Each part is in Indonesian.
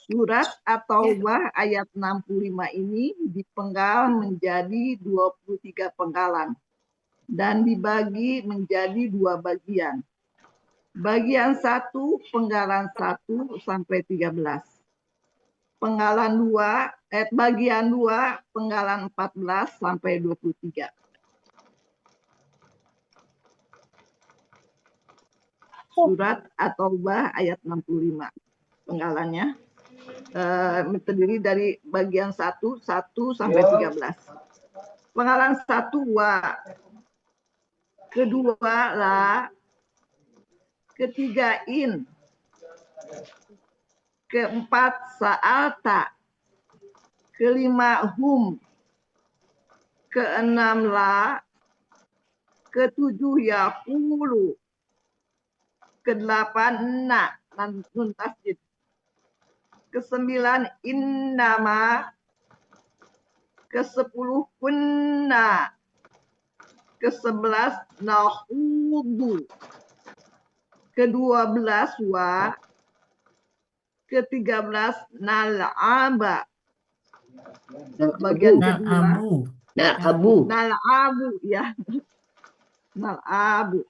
Surat At-Taubah ayat 65 ini dipenggal menjadi 23 penggalan dan dibagi menjadi 2 bagian. Bagian 1 penggalan 1 sampai 13. Bagian 2 penggalan 14 sampai 23. Surat At-Taubah ayat 65. Penggalannya terdiri dari bagian 1 sampai 13. Penggalan 1 wa, kedua la, ketiga in, keempat sa'alta, kelima hum, keenam la, ketujuh yaqulu, kedelapan na, nun tasjid, kesembilan innama, kesepuluh kunna, ke-11 nahudu, ke-12 wa, ke-13 nal'aba. Bagian kedua nal'abu ya. Nal'abu.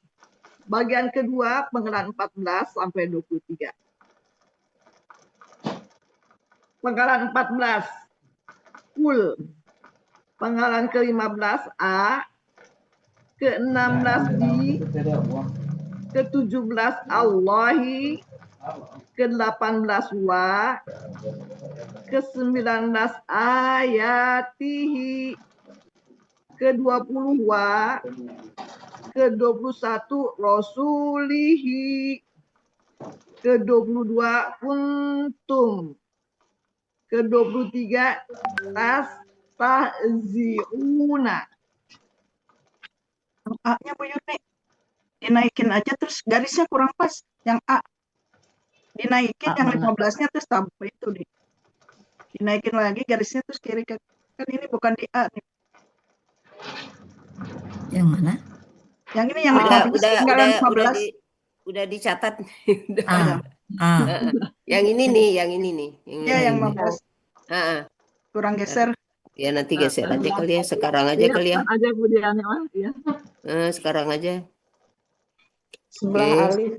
Bagian kedua penggalan 14 sampai 23. Penggalan 14 kul. Penggalan ke-15 a, ke-16 bi, ke-17 Allahi, ke-18 wa, ke-19 ayatihi, ke-20 wa, ke-21 rasulihi, ke-22 kuntum, ke-23 tastahzi'una. A-nya Bu Yuni dinaikin aja terus garisnya kurang pas. Yang A dinaikin, yang 15-nya terus tambah itu nih. Dinaikin lagi garisnya terus kiri ke kan ini bukan di A nih. Yang mana? Yang ini yang 15. Udah dicatat. Yang ini nih. Yang 15. Kurang geser. Ya nanti geser aja kali ya. Sekarang aja kali ya. Aja Bu Diana ya. Sekarang aja. Sebelah alif.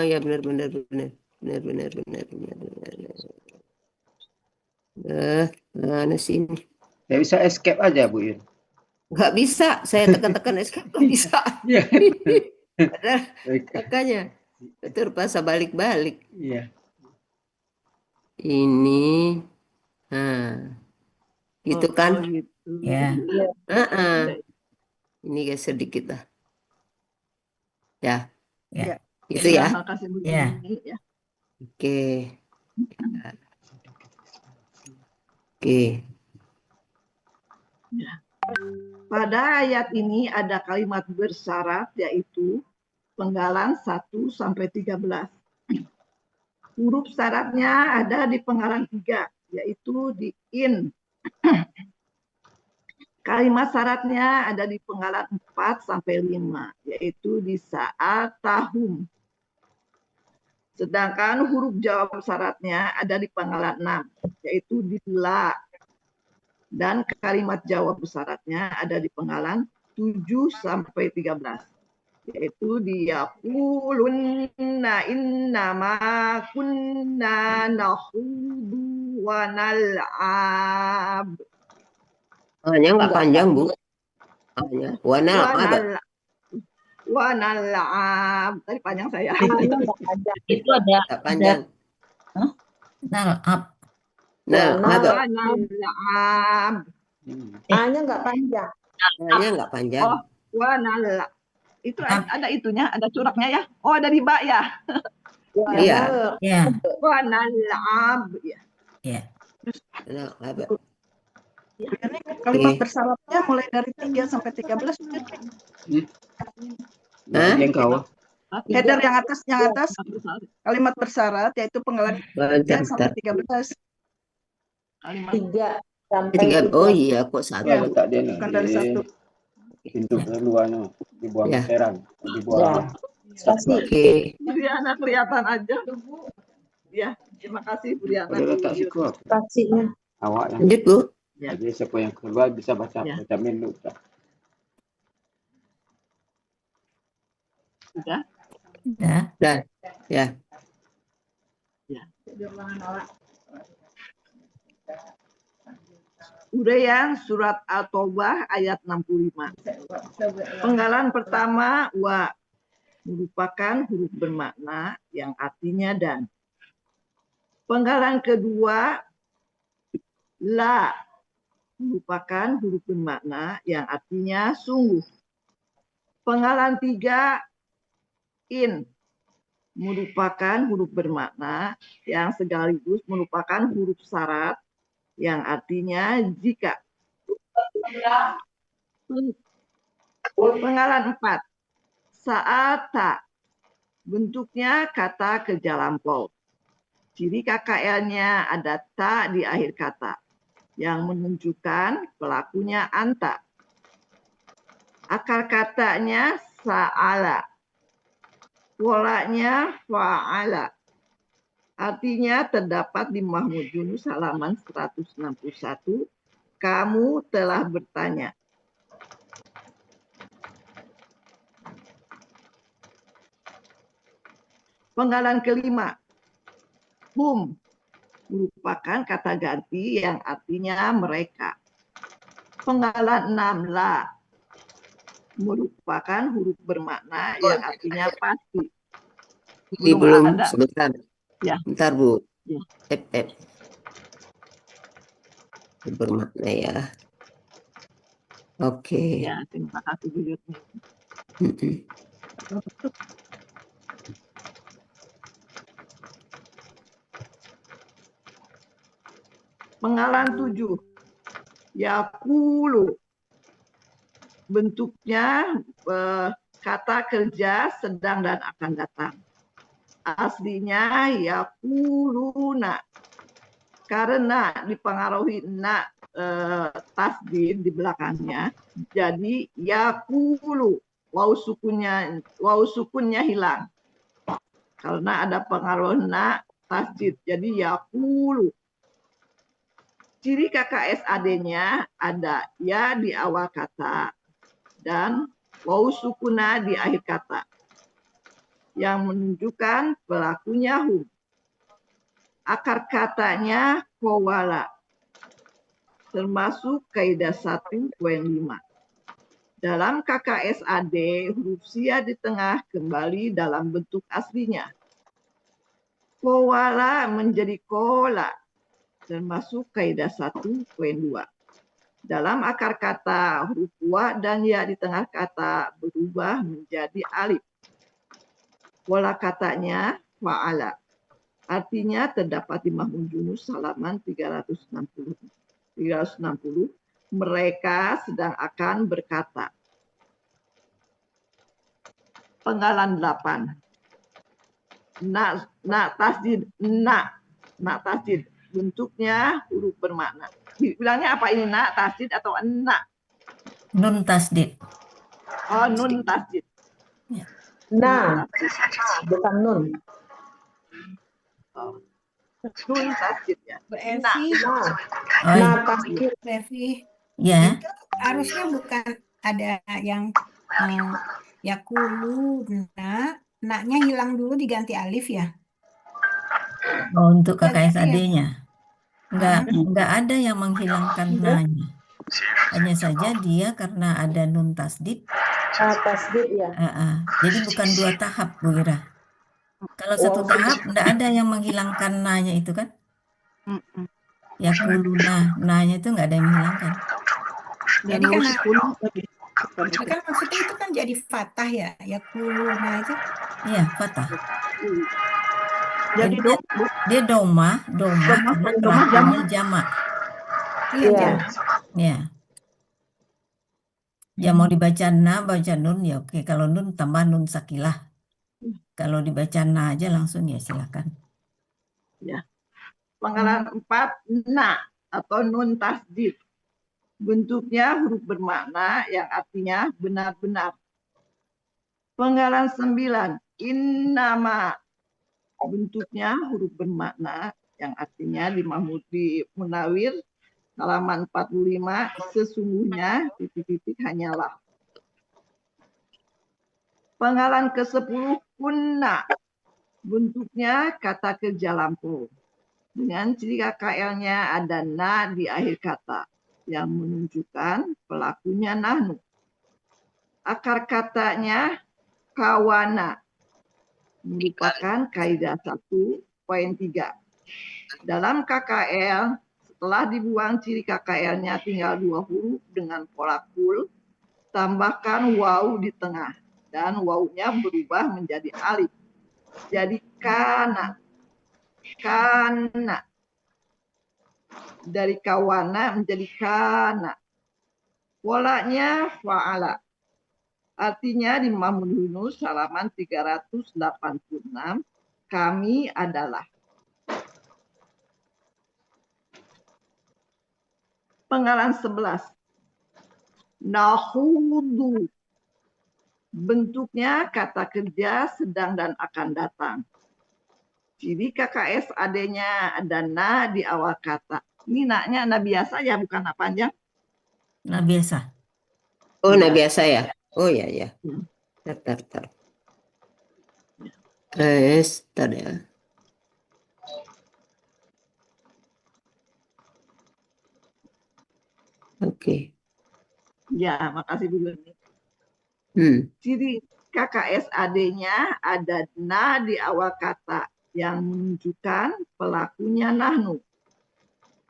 Ya benar. Mana sih ini? Nggak bisa escape aja Bu Yun. Nggak bisa, saya tekan escape nggak bisa. Makanya terpaksa balik-balik. Iya. Ini, gitu kan? Gitu. Ya. Ini geser sedikit lah. Ya. Ya. Itu ya. Makasih Bu Ya. ya. Oke. Oke. Ya. Pada ayat ini ada kalimat bersyarat yaitu penggalan 1 sampai 13. Huruf syaratnya ada di penggalan 3 yaitu di in. Kalimat syaratnya ada di penggalan 4 sampai 5 yaitu di saat tahum. Sedangkan huruf jawab syaratnya ada di penggalan 6 yaitu di la. Dan kalimat jawab syaratnya ada di penggalan 7 sampai 13 yaitu di yaqulunna innama kunna nakhudu wa nal'ab. Hanya nggak panjang Bu. Hanya wa nal'ab. Tadi panjang saya. Itu ada nggak panjang. Nal'ab. Nal'ab. A-nya nggak panjang. A-nya nggak panjang. Oh, wa nal'ab. Itu ada itunya, ada coraknya ya. Oh, ada di ba ya. Iya. Ya. Wa nal'ab ya. Ya. Ini kalimat bersyaratnya mulai dari 3 sampai 13. Yang kau. Header yang atas kalimat bersyarat yaitu penggalan 3 sampai 13. Kalimat 3 sampai 3. Oh iya, kok satu. Ya, letak dia bukan dari 1. Pintu keluarnya dibuang Ya. serang, dibuang. Kasih. Oke. Jadi anak kelihatan aja. Ya. Terima kasih Bu Diana. Boleh letak siku apa? Kasihnya. Awak yang. Lanjut, Bu. Ya. Jadi siapa yang keluar bisa baca Ya. baca menu. Sudah? Udah. Dah. Ya. Uraian surat At-Taubah ayat 65. Penggalan pertama wa merupakan huruf bermakna yang artinya dan. Penggalan kedua la merupakan huruf bermakna yang artinya sungguh. Penggalan tiga in merupakan huruf bermakna yang sekaligus merupakan huruf syarat yang artinya jika. Penggalan 4. Saat tak. Bentuknya kata kerja lampau. Ciri KKL-nya ada tak di akhir kata yang menunjukkan pelakunya anta. Akar katanya sa'ala. Polanya fa'ala. Artinya terdapat di Mahmud Yunus halaman 161. Kamu telah bertanya. Penggalan kelima. Hum merupakan kata ganti yang artinya mereka. Penggalan 6 la merupakan huruf bermakna yang artinya pasti. Belum ada. sebentar. Ya. Bentar, Bu. Ya. Bermakna ya. Oke. Ya, terima kasih Bu Yudni. Penggalan 7. Yakulu. Bentuknya kata kerja sedang dan akan datang. Aslinya yakuluna. Karena dipengaruhi tasdid di belakangnya, jadi yakulu. Waw sukunnya hilang. Karena ada pengaruh tasdid, jadi yakulu. Ciri KKSAD-nya ada ya di awal kata dan waw sukuna di akhir kata yang menunjukkan pelakunya hum. Akar katanya kowala, termasuk kaidah 1.5. Dalam KKSAD, huruf sia di tengah kembali dalam bentuk aslinya. Kowala menjadi kola, termasuk kaidah 1.2. Dalam akar kata, huruf wa dan ya di tengah kata berubah menjadi alif. Pola katanya fa'ala. Artinya terdapat di Mahmud Yunus halaman 360. Mereka sedang akan berkata. Penggalan 8. Tasdid. Tasdid. Bentuknya huruf bermakna. Bilangnya apa ini tasdid atau Nun tasdid. Oh, nun tasdid. Ya. Nah, bukan nun. Oh. Nun tasdid ya. Bu Evi, Nah, tasdid. Bu Evi, Ya. itu harusnya bukan ada yang yakulu, naknya hilang dulu diganti alif ya. Oh, untuk Ya, ganti ya. KKSAD-nya. Enggak ada yang menghilangkan na-nya. Hanya saja dia karena ada nun tasdid. Tasdid ya. Jadi bukan 2 tahap, Bu Ira. Kalau 1 tahap enggak ada yang menghilangkan na-nya itu kan? Yakuluna, na-nya itu enggak ada yang menghilangkan. Jadi kan maksudnya itu kan jadi fathah ya, yakuluna itu. Iya, fathah. Jadi dia doma karena pelakunya jamak. Iya, Iya. jamak. Ya. Ya mau dibaca baca nun ya oke. Kalau nun tambah nun sakilah. Kalau dibaca aja langsung ya silakan. Ya. Penggalan 4 atau nun tasdid. Bentuknya huruf bermakna yang artinya benar-benar. Penggalan 9 innama Bentuknya huruf bermakna yang artinya di Munawir halaman 45, sesungguhnya titik-titik hanyalah. Penggalan ke-10, kunna. Bentuknya kata kerja lampau. Dengan ciri KKL-nya ada na di akhir kata yang menunjukkan pelakunya nahnu. Akar katanya kawana merupakan kaidah 1.3. Dalam KKL, setelah dibuang ciri KKL-nya tinggal 2 huruf dengan pola kul, tambahkan waw di tengah dan waw-nya berubah menjadi alif. Jadi kana. Kana. Dari kawana menjadi kana. Polanya fa'ala. Artinya di Mahmud Yunus halaman 386, kami adalah. Penggalan 11. Nahudu. Bentuknya kata kerja sedang dan akan datang. Ciri KKS adanya ada na di awal kata. Ini naknya na biasa ya, bukan na panjang. Nah, biasa. Oh, nah Iya. biasa ya. Oh ya ya. Tar. Tar ya. Oke. Ya, makasih Bu Yuni. Ciri KKS AD-nya ada na di awal kata yang menunjukkan pelakunya nahnu.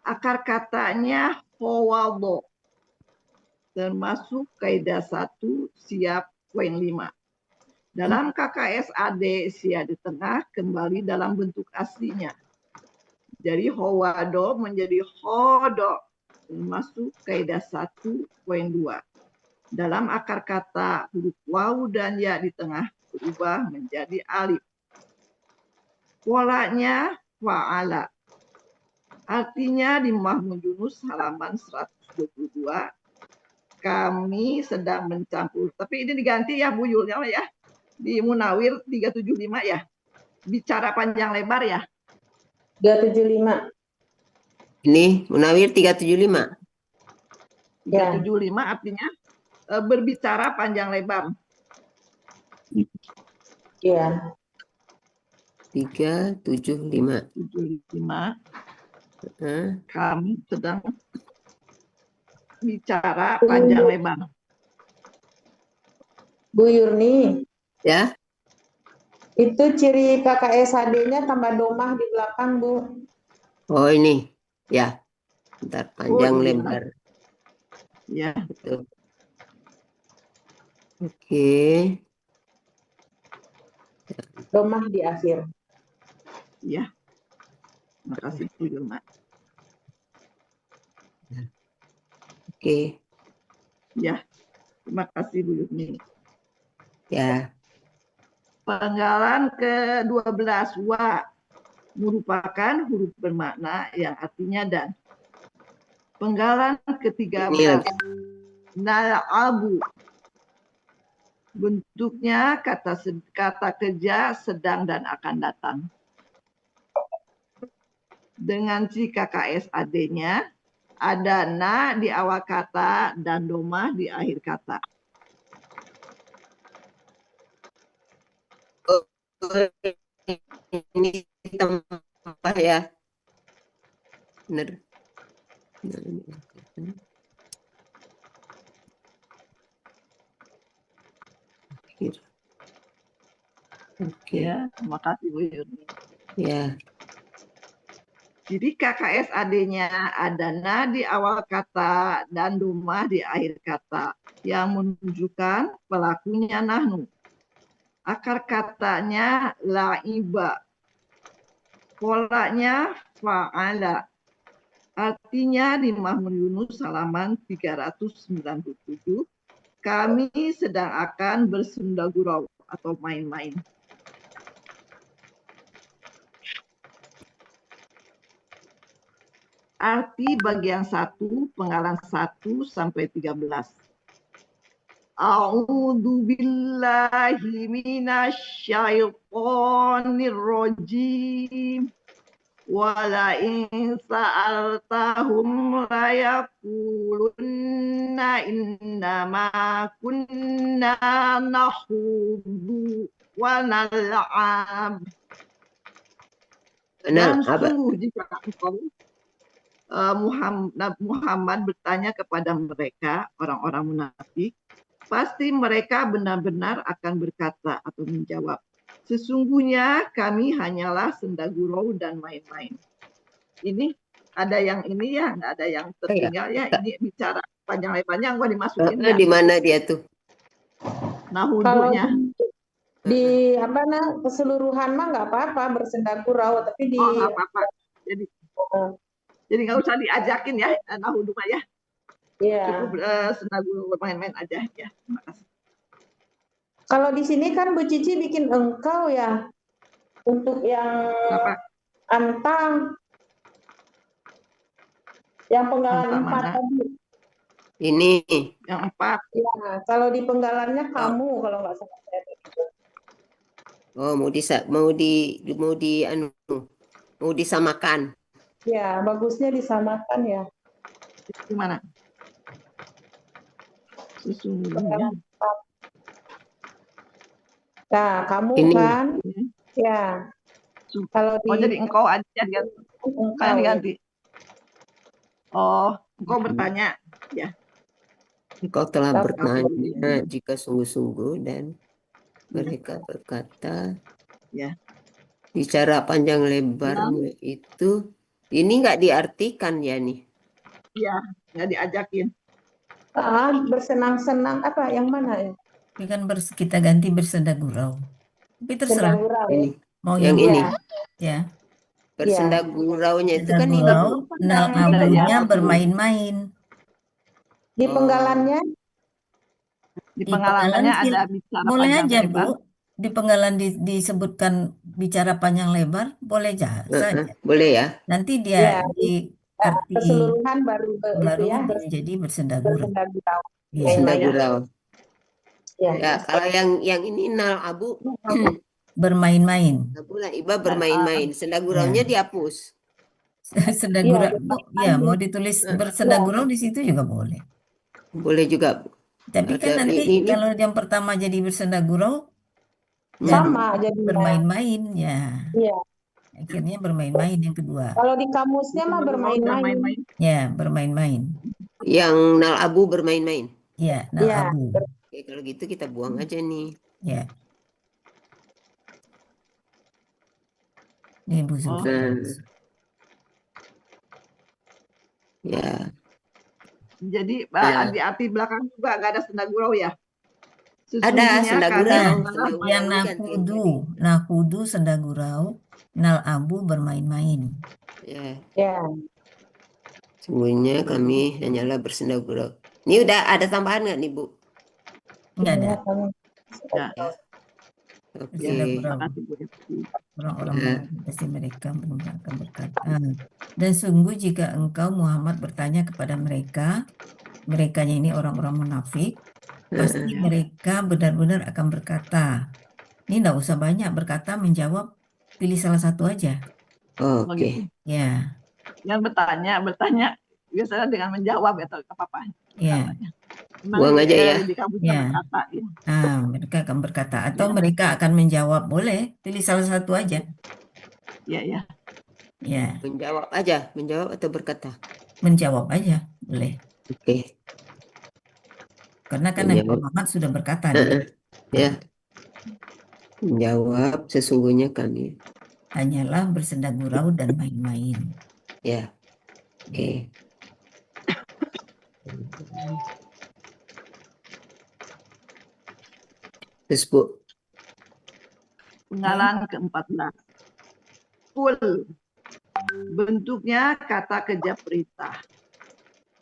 Akar katanya howaldo, termasuk kaidah 1 siap poin 5. Dalam KKS AD sia di tengah kembali dalam bentuk aslinya. Jadi howado menjadi hodo, termasuk kaidah 1.2. Dalam akar kata huruf waw dan ya di tengah berubah menjadi alif. Polanya fa'ala. Artinya di Mahmud Yunus halaman 122, kami sedang mencampur. Tapi ini diganti ya Bu Yul ya. Di Munawir 375 ya. Bicara panjang lebar ya. 375. Ini Munawir 375. 375 artinya berbicara panjang lebar. Iya. 375. 75. Kami sedang bicara panjang lebar. Bu Yurni, Ya. itu ciri KKS HD-nya tambah domah di belakang, Bu. Oh ini. Ya. Bentar, panjang iya. lebar. Ya. Betul. Oke. Domah di akhir. Ya. Makasih Bu Yulma. Oke. Ya. Terima kasih Bu Yurni. Ya. Penggalan ke-12 wa merupakan huruf bermakna yang artinya dan. Penggalan ke-13 nal'abu. Bentuknya kata kerja sedang dan akan datang. Dengan ciri KKS AD-nya ada na di awal kata dan domah di akhir kata. Ini tambah ya. Benar. Oke. Ya, terima kasih Bu Yurni. Ya. Jadi KKS AD-nya ada na di awal kata dan domah di akhir kata yang menunjukkan pelakunya nahnu. Akar katanya la'iba. Polanya fa'ala. Artinya di Mahmud Yunus halaman 397, kami sedang akan bersenda gurau atau main-main. Arti bagian 1 penggalan 1 sampai 13. A'udzu billahi minasyaitonir rajim. Wala in sa'altahum la yaqulunna innama kunna nahudu wa nal'ab. Dan sungguh jika engkau Muhammad bertanya kepada mereka, orang-orang munafik, pasti mereka benar-benar akan berkata atau menjawab, sesungguhnya kami hanyalah senda gurau dan main-main. Ini ada yang ini ya, nggak ada yang tertinggal ya. Ini bicara panjang-panjang, gua dimasukin nggak? Di mana dia tuh? Nah, Kalau hudunya. di keseluruhan mah nggak apa-apa bersenda gurau, tapi di nggak apa-apa. Jadi nggak usah diajakin ya, nah hudu ya. Cukup senda gurau bermain-main aja ya. Terima kasih. Kalau di sini kan Bu Cici bikin engkau ya, untuk yang antang, yang penggalan 4 tadi. Ini yang 4. Ya, kalau di penggalannya kamu kalau nggak salah. Oh, mau disamakan. Ya, bagusnya disamakan ya. Gimana? Sesungguhnya. Nah, kamu Ini. kan, ya. Kalau jadi engkau aja ganti. Oh, engkau bertanya, ya. Engkau telah bertanya jika sungguh-sungguh dan mereka berkata, ya. Bicara panjang lebarnya itu, ini nggak diartikan ya nih? Iya, nggak diajakin. Bersenang-senang apa? Yang mana ya? Ini kan kita ganti bersenda gurau. Tapi terserah. Ini. Mau yang ini. Ya. Bersenda guraunya itu kan ini. Nal abunya bermain-main. Di penggalannya? Di penggalannya ada bicara boleh panjang aja, lebar. Bu. Di penggalan disebutkan bicara panjang lebar, boleh saja. Boleh ya. Nanti dia di arti keseluruhan baru ya, menjadi bersenda gurau. Bersenda gurau. Ya, kalau yang ini nal abu bermain-main. Abu lah iba bermain-main. Senda guraunya dihapus. Senda gurau, ya mau ditulis bersenda gurau di situ juga boleh. Boleh juga, Bu. Tapi kan nanti kalau yang pertama jadi bersenda gurau, sama jadi bermain-main ya. Iya. Akhirnya bermain-main yang kedua. Kalau di kamusnya mah bermain-main. Ya, bermain-main. Yang nal abu bermain-main. Ya, nal abu. Oke, kalau gitu kita buang aja nih. Ya. Ini Bu Zulfa. Ya. Jadi di arti belakang juga nggak ada senda gurau ya? Ada senda gurau. Yang nakudu senda gurau, nal abu bermain-main. Ya. Sungguhnya kami hanyalah bersenda gurau. Ini udah ada tambahan nggak nih, Bu? Nggak ada. Oke. Orang-orang pasti mereka akan berkata. Dan sungguh jika engkau Muhammad bertanya kepada merekanya ini orang-orang munafik, pasti mereka benar-benar akan berkata. Ini enggak usah banyak berkata, menjawab, pilih salah satu aja. Oke. Ya. Yang bertanya biasanya dengan menjawab atau apa-apa. Ya. Buang aja ya. Berkata, ya. Mereka akan berkata atau mereka akan menjawab, boleh pilih salah satu aja. Iya. Ya. Menjawab aja, menjawab atau berkata. Menjawab aja, boleh. Oke. Karena kan Nabi Muhammad sudah berkata. Ya. Menjawab sesungguhnya kami hanyalah bersenda gurau dan main-main. Ya. Oke. Terus Bu. Penggalan ke-14. Kul. Bentuknya kata kejap perintah.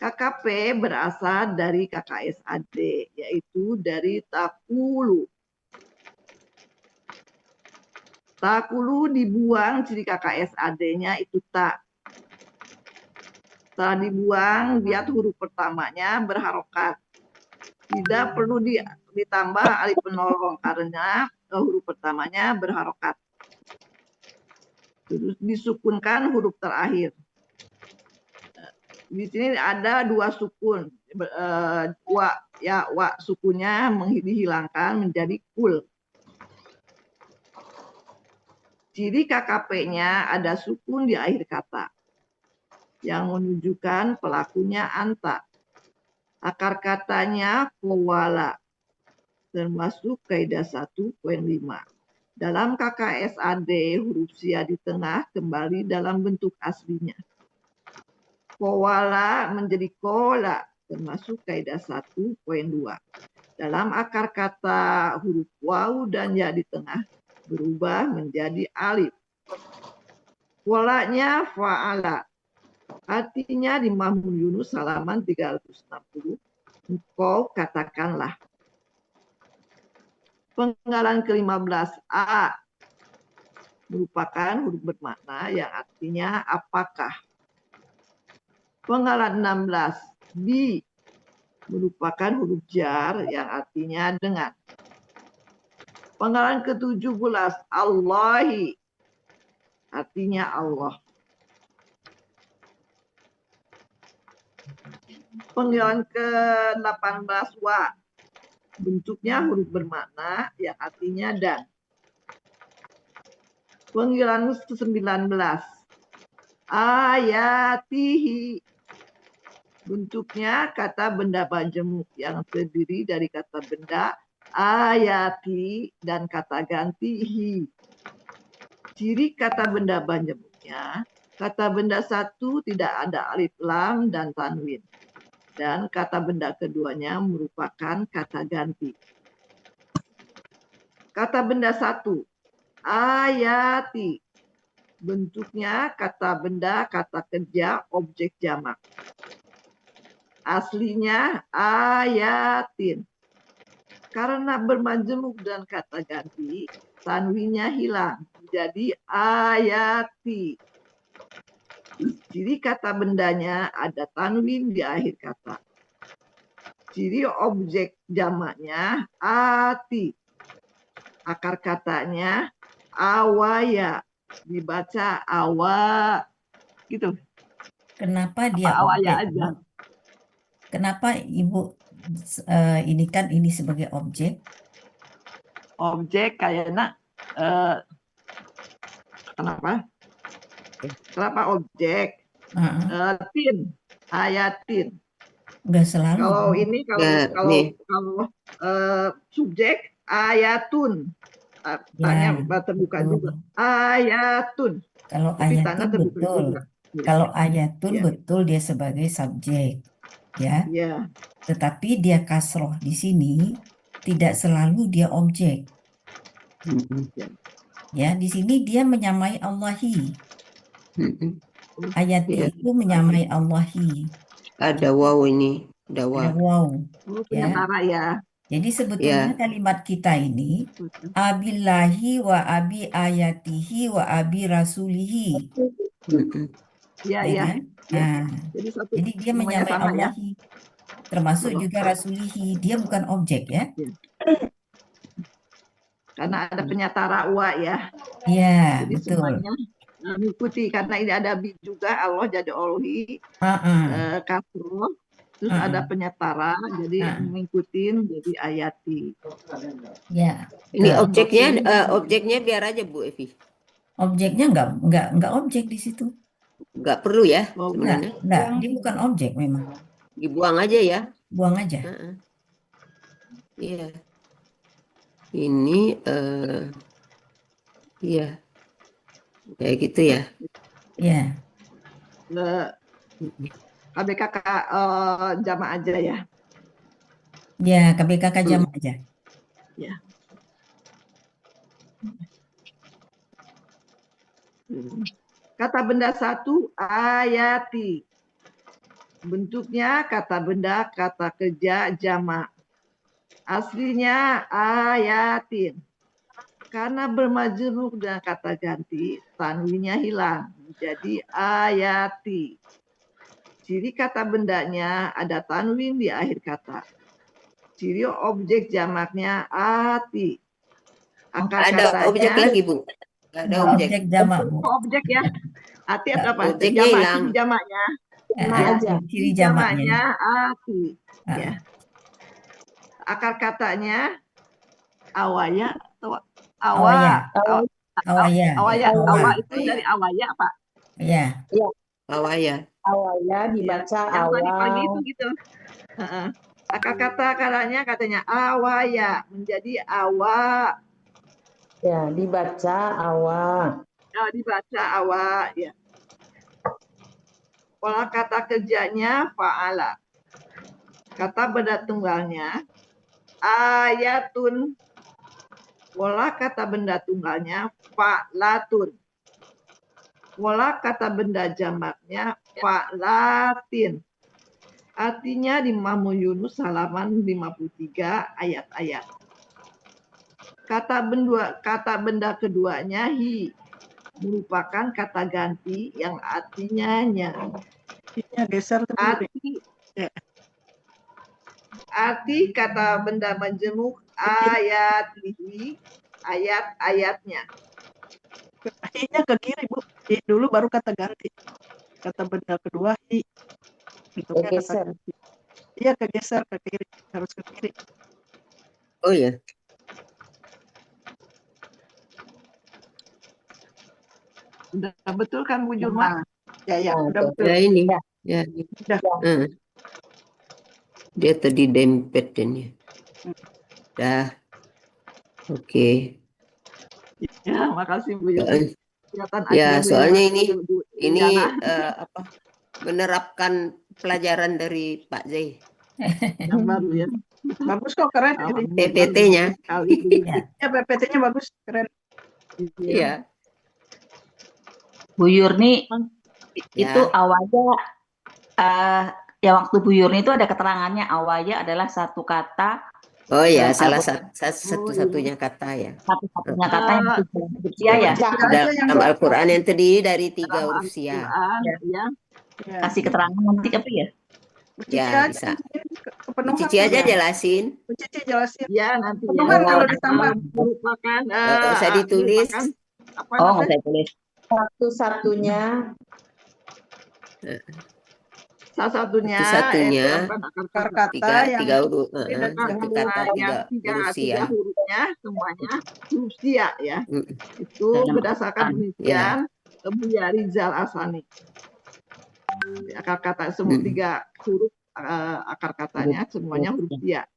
KKP berasal dari KKSAD, yaitu dari takulu. Takulu dibuang, ciri KKSAD-nya itu tak. Setelah dibuang, lihat huruf pertamanya berharokat. Tidak perlu ditambah alif penolong karena huruf pertamanya berharokat. Terus disukunkan huruf terakhir. Di sini ada 2 sukun. Wa sukunnya dihilangkan menjadi kul. Ciri KKP-nya ada sukun di akhir kata yang menunjukkan pelakunya anta. Akar katanya kowala, termasuk kaidah 1.5. Dalam KKSAD, huruf sia di tengah kembali dalam bentuk aslinya. Kowala menjadi kola, termasuk kaidah 1.2. Dalam akar kata, huruf waw dan ya di tengah berubah menjadi alif. Polanya fa'ala. Artinya di Mahmud Yunus halaman 360. Engkau katakanlah. Penggalan ke-15 A merupakan huruf bermakna yang artinya apakah. Penggalan 16 B merupakan huruf jar yang artinya dengan. Penggalan ke-17 Allahi artinya Allah. Penggalan ke-18 wa bentuknya huruf bermakna yang artinya dan. Penggalan ke-19 ayatihi bentuknya kata benda banjemuk yang terdiri dari kata benda ayati dan kata ganti hi. Ciri kata benda banjemuknya, kata benda satu tidak ada alif lam dan tanwin. Dan kata benda keduanya merupakan kata ganti. Kata benda satu, ayati. Bentuknya kata benda, kata kerja, objek jamak. Aslinya ayatin. Karena bermajemuk dan kata ganti, tanwinnya hilang. Jadi ayati. Ciri kata bendanya ada tanwin di akhir kata. Ciri objek jamaknya ati. Akar katanya awaya. Dibaca awa. Gitu. Kenapa dia awaya objek? aja. Kenapa Ibu ini kan ini sebagai objek? Objek kayaknya kenapa? Kenapa objek? Tin, ayatin. Enggak selalu. Kalau ini kalau subjek ayatun. Tanya terbuka juga. Ayatun. Kalau Tapi ayatun tanda terbuka betul. juga. Kalau ayatun Ya. betul dia sebagai subjek, ya. Ya. Tetapi dia kasroh di sini tidak selalu dia objek. Ya, di sini dia menyamai Allahi. Ayati itu menyamai Allahi. Ada waw ini, ada Ada waw. waw. Penyantara ya. Jadi sebetulnya kalimat kita ini abillahi wa abi ayatihi wa abi rasulihi. Ya, Ya ya. kan? Nah, jadi dia menyamai Allahi. Termasuk juga rasulihi. Dia bukan objek ya. Karena ada penyantara wa ya. Iya, Jadi betul. semuanya mengikuti karena ini ada bi juga Allah jadi Allahi. Kasroh. Terus ada penyantara, jadi mengikutin jadi ayati. Ya. Ini objeknya biar aja Bu Evi. Objeknya enggak objek di situ. Enggak perlu ya sebenarnya. Enggak, dia bukan objek memang. Dibuang aja ya. Buang aja. Iya. Ini iya. Kayak gitu ya. Iya. KBKK jamak aja ya. Ya, KBKK jamak aja. Ya. Kata benda satu ayati. Bentuknya kata benda, kata kerja jamak. Aslinya ayatin. Karena bermajrur dengan kata ganti, tanwinnya hilang. Jadi ayati. Ciri kata bendanya ada tanwin di akhir kata. Ciri objek jamaknya ati. Akar Ada objek katanya lagi, Bu. Nggak ada objek. Objek jamak, Bu. objek ya. Ati atau apa? Objeknya Jamak, hilang. ciri jamaknya. Sama aja. Ciri jamaknya. Jamaknya ati. Ah, Ya. Akar katanya awaya atau Awaya. awa. Awaya. Awaya, Ya, awa awa. itu dari awaya apa? Ya. Awaya. Awalnya dibaca Yang tadi pagi awal. itu gitu. Heeh. Akar kata katanya awaya menjadi awa. Ya, dibaca awal. Dibaca awa ya. Pola kata kerjanya fa'ala. Kata benda tunggalnya ayatun. Pola kata benda tunggalnya fa'latun. Pola kata benda jamaknya fa'latin. Artinya di Mahmud Yunus halaman 53 ayat-ayat. Kata benda keduanya hi merupakan kata ganti yang artinya nya. Ini geser tuh. Arti kata benda majemuk ayatihi, ayat-ayatnya. Hi-nya ke kiri, Bu. Hi dulu baru kata ganti. Kata benda kedua hi. Bentuknya kata Kegeser. ganti. Iya, kegeser ke kiri. Harus ke kiri. Oh ya. Udah betul kan Bu Jurma? Ya, ya, Nah, udah tuh. betul. Ya ini. Ya. Ya. Udah. Dia tadi dempet ini. Dah. Oke. Ya, makasih Bu Yuni. Kelihatan Ya, aja Bu soalnya ya, Bu ini Yana. menerapkan pelajaran dari Pak Zai. Yang baru ya. Bagus kok, keren ini. PPT-nya. Kali Ya. Ya, PPT-nya bagus, keren. Iya. Bu Yurni Ya. itu awalnya ya waktu Bu Yurni itu ada keterangannya awalnya adalah satu kata Oh ya, salah Al-Quran. satu-satunya kata ya. Satu-satunya kata yang disebut manusia ya. Dalam Al-Quran yang terdiri dari 3 huruf sia. Ya. Kasih keterangan nanti apa ya? Ya, bisa. Kepenuhan. Cici aja jelasin. Cici jelasin. Ya, nanti Kepenuhan ya. kalau ditambah. Merupakan Nggak usah ditulis. Apa Oh, nggak namanya? saya tulis. Satu-satunya. Satu-satunya Akar kata yang tiga huruf, tidak satu kata yang tiga huruf tiga sia. hurufnya semuanya huruf sia ya. Itu Dalam berdasarkan penelitian Buya Rizal Asani. Akar kata semua 3 huruf akar katanya semuanya huruf sia.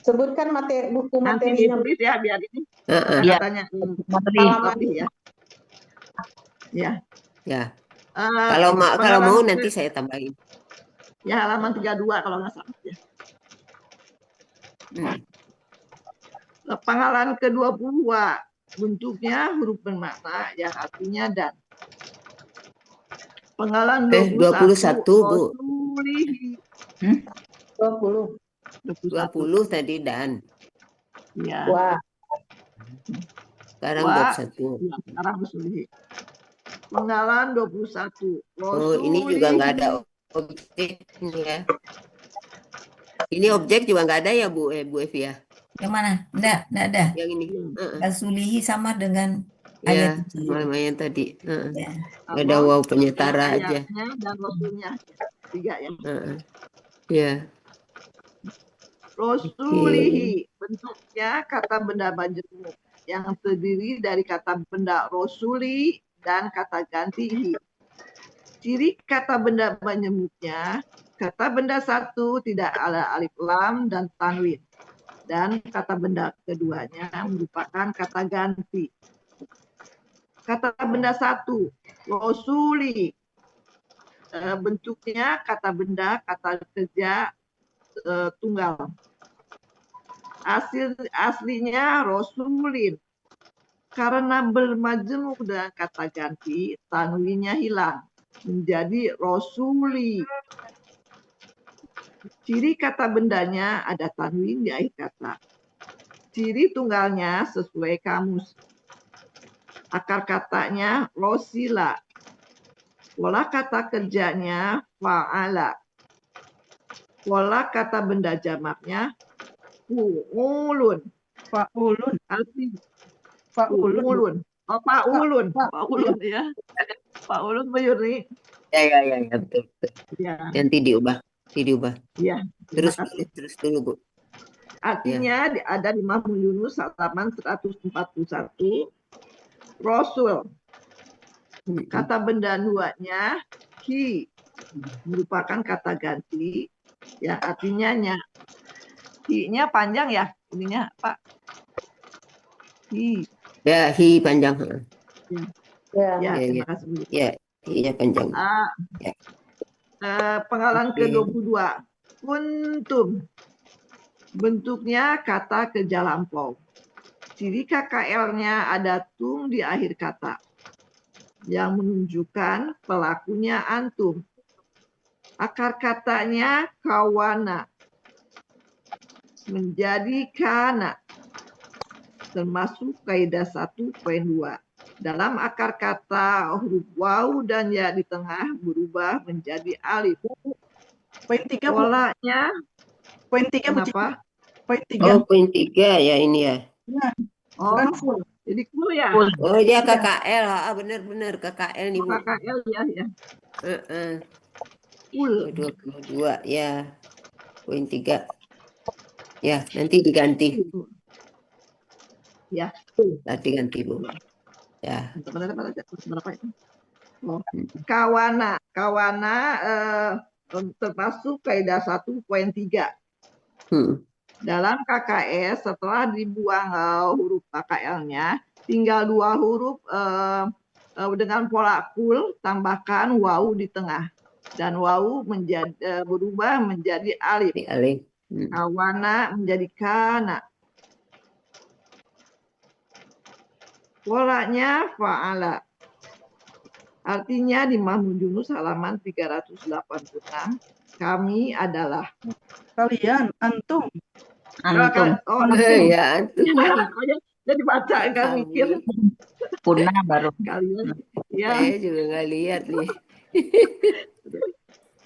Sebutkan buku Nanti materinya. ditulis ya biar ini Iya. katanya Materi. rapi ya. Ya. Ya. Kalau mau nanti saya tambahin. Ya halaman 32 kalau nggak salah ya. Penggalan ke-22 bentuknya huruf bermakna yang artinya dan. Penggalan 21 Bu. 20 tadi dan. Ya. Wah. Sekarang 21. Ya, sekarang Rasulih. Penggalan 21. Oh, ini juga nggak ada objek ini ya. Ini objek juga nggak ada ya Bu Evi ya? Yang mana? Enggak ada. Yang ini. Rasulihi sama dengan Ya, ayat itu. sama yang tadi. Ya. Ada wow penyetara aja. Dan Rasulnya 3 ya. Ya. Rasulihi bentuknya kata benda majemuk yang terdiri dari kata benda rosuli dan kata ganti hi. Ciri kata benda majemuknya, kata benda satu tidak ada alif lam dan tanwin. Dan kata benda keduanya merupakan kata ganti. Kata benda satu, rosuli. Bentuknya kata benda, kata kerja tunggal. Aslinya rosulin. Karena bermajemuk dengan kata ganti, tanwinnya hilang. Menjadi rosuli. Ciri kata bendanya ada tanwin di akhir kata. Ciri tunggalnya sesuai kamus. Akar katanya rosila. Pola kata kerjanya fa'ala. Pola kata benda jamaknya fu'ulun. Faulun. Arti Faulun. fu'ulun. Oh, fa'ulun. Fa- Fa'ulun ya. Fa'ulun Bu Yurni. Ya, betul, betul. Ya, Nanti diubah. ya. Terima Terus kasih. dulu, Bu. Artinya ada di Mahmud Yunus halaman 141. Rasul. Kata benda duanya hi merupakan kata ganti yang artinya nya. Hi-nya panjang ya ininya Pak. Hi. Ya, hi panjang. Ya. Ya, Ya, terima kasih. Bu. Ya, hi-nya panjang. Ya. Pengalaman Oke. ke-22. Kuntum. Bentuknya kata kerja lampau. Ciri KKL-nya ada tung di akhir kata yang menunjukkan pelakunya antum. Akar katanya kawana menjadi kana, termasuk kaidah 1.2. Dalam akar kata huruf waw dan ya di tengah berubah menjadi alif. Poin 3, Bu. Polanya Poin 3, Bu Cici. kenapa? Poin 3. Oh, poin 3 ya ini ya. Nah, Oh, bukan full. jadi full ya. Oh, dia KKL. Benar-benar KKL nih, Bu. KKL ya. Full. 22 ya. Poin 3. Ya, nanti diganti. Ya. Nanti ganti, Bu. Ya. Berapa itu? Oh. Kawana termasuk kaidah 1.3. Dalam KKS setelah dibuang huruf KKL-nya tinggal 2 huruf dengan pola kul tambahkan waw di tengah dan waw berubah menjadi alif. Alif. Kawana menjadi kana. Polanya fa'ala. Artinya di Mahmud Yunus halaman 386 kami adalah Kalian, antum. Oh, Ya, antum. jadi baca nggak mikir. Punah baru. Kalian ya Saya juga nggak lihat nih.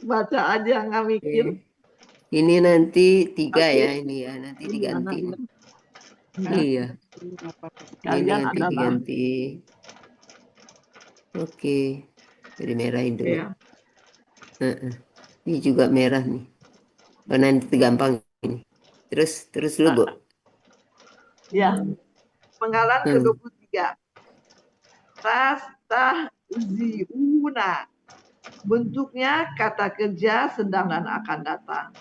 baca aja nggak mikir. Ini nanti 3 ya ini ya, nanti Ini diganti. mana Iya, ini Kalian nanti adalah diganti. Oke, jadi merahin dulu. ya. Ini juga merah nih. Oh, nanti gampang ini. Terus dulu, Bu. Ya. Penggalan ke-23. Tastahziuna. Bentuknya kata kerja sedang dan akan datang.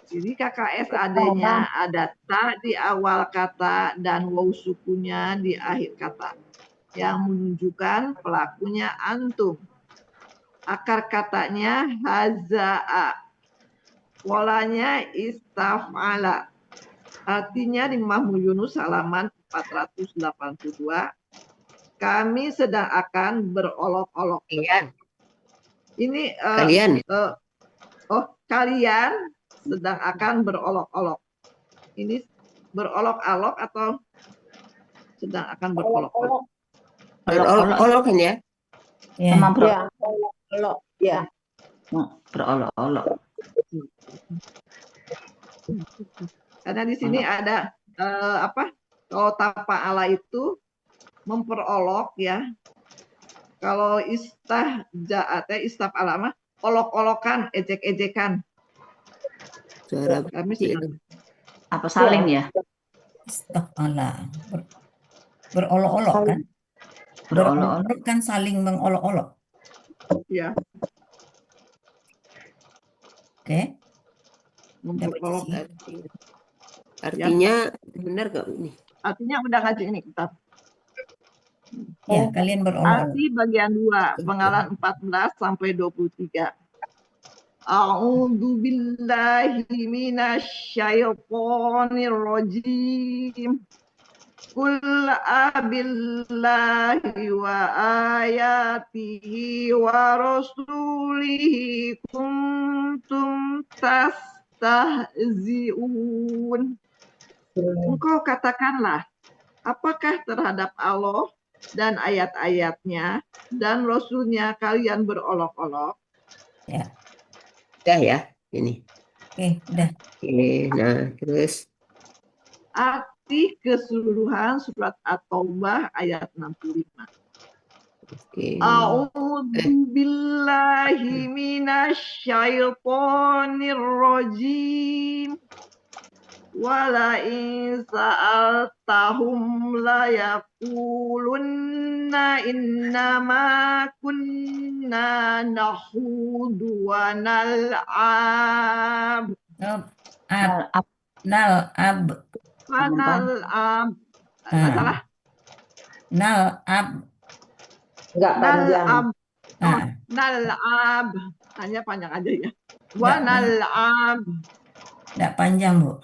Jadi KKS adanya ada ta di awal kata dan waw sukunya di akhir kata yang menunjukkan pelakunya antum. Akar katanya haza'a. Polanya istaf'ala. Artinya di Mahmud Yunus halaman 482. Kami sedang akan berolok-olok. Ini Kalian. Kalian sedang akan berolok-olok. Ini berolok-olok atau sedang akan berolok-olok? Berolok-olok kan ya? Sama Berolok. Ya. berolok-olok. Karena di sini ada kalau tafa'ala itu memperolok ya. Kalau istaf'ala mah olok-olokan, ejek-ejekan. Suara Kami Apa saling ya? Istaf'ala. Berolok-olok kan? Berolok-olok kan saling mengolok-olok. ya. Oke. Memperolok. Artinya benar nggak ini? Artinya udah ngaji ini kita. Ya, kalian berolok-olok. Arti bagian 2, Penggalan 14 sampai 23. A'udzu billahi minasyaitonir rajim. Qul abillahi wa ayatihi wa rasulihi kuntum tastahzi'un. Engkau katakanlah, apakah terhadap Allah dan ayat-ayatnya dan Rasulnya kalian berolok-olok? Ya. Udah ya, ini. udah. Oke, nah terus Arti keseluruhan surat At-Taubah ayat 65. oke. A'udzu billahi minasyaitonir rajim. Wala in sa'altahum la yaqulunna innama kunna nahudu wa nal'ab. Nal'ab. Wa nal'ab. Nggak salah? Nal'ab. Enggak panjang. Nal'ab. Ah, Nal'ab. Hanya panjang aja ya. Wa Nggak nal'ab. nggak panjang, Bu.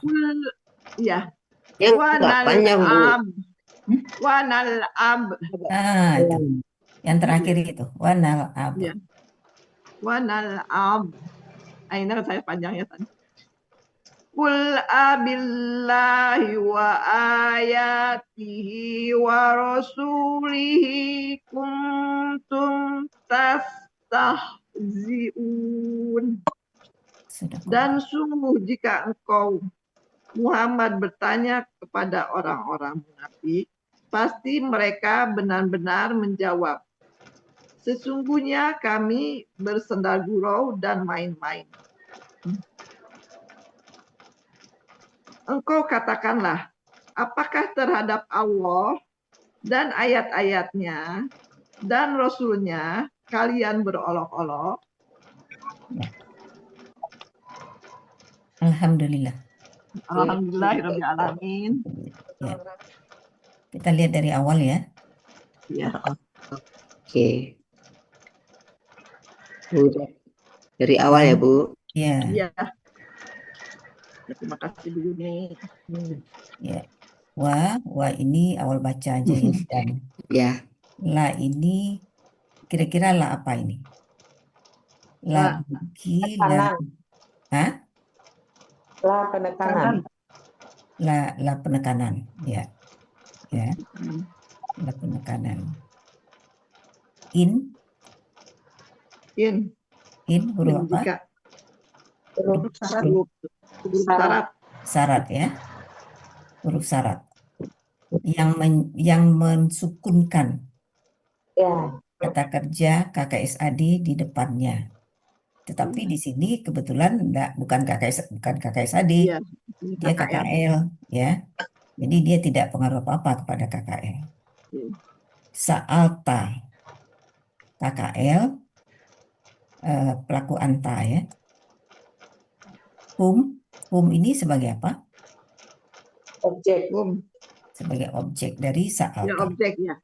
Iya. Yang Wa nggak panjang, Bu. nal'ab. Wa nal'ab. Itu. Yang terakhir itu. Wa nal'ab. Iya. Wa nal'ab. Ini saya panjangnya tadi. Qul abillahi wa ayatihi wa rasulihi kuntum tastahzi'un. Dan sungguh jika engkau Muhammad bertanya kepada orang-orang munafik, pasti mereka benar-benar menjawab, sesungguhnya kami bersenda gurau dan main-main. Engkau katakanlah, apakah terhadap Allah dan ayat-ayatnya dan Rasulnya kalian berolok-olok? Alhamdulillah. Alhamdulillahirrahmanirrahim. Ya. Kita lihat dari awal ya. Ya. Oke. Udah. Dari awal ya, Bu. Ya. Iya. Terima kasih Bu Yuni. Ya. Wa ini awal baca aja ya. Dan Ya. la ini kira-kira la apa ini? La bagi, la. Hah? La penekanan. La penekanan. Ya. Ya. La penekanan. In huruf apa? Huruf syarat. Syarat ya. Huruf syarat. Yang mensukunkan Ya. kata kerja KKSAD di depannya. Tetapi di sini kebetulan bukan KKSAD, Iya, dia KKL ya. Jadi dia tidak pengaruh apa-apa kepada KKL. Sa'alta KKL pelaku anta ya. Hum ini sebagai apa? Objek. Sebagai objek dari sa'alta. Ya, objeknya.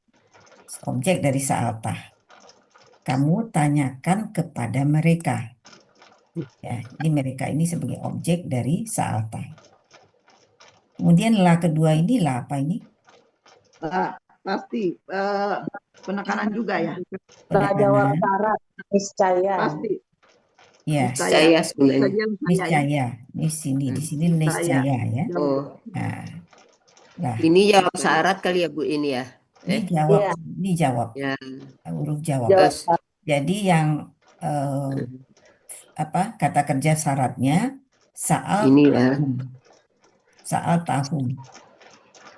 Objek dari sa'alta. Kamu tanyakan kepada mereka. Ya, ini mereka ini sebagai objek dari sa'alta. Kemudian la kedua ini la apa ini? Pasti penekanan juga ya. La jawab syarat. Niscaya. Pasti. Ya. Niscaya sebenarnya. Niscaya. Di sini niscaya ya. Oh. Nah, ini jawab syarat kali ya Bu ini ya. Ini jawab. Ya. Huruf jawab. Jadi yang kata kerja syaratnya saat ini ya. Saat tahun.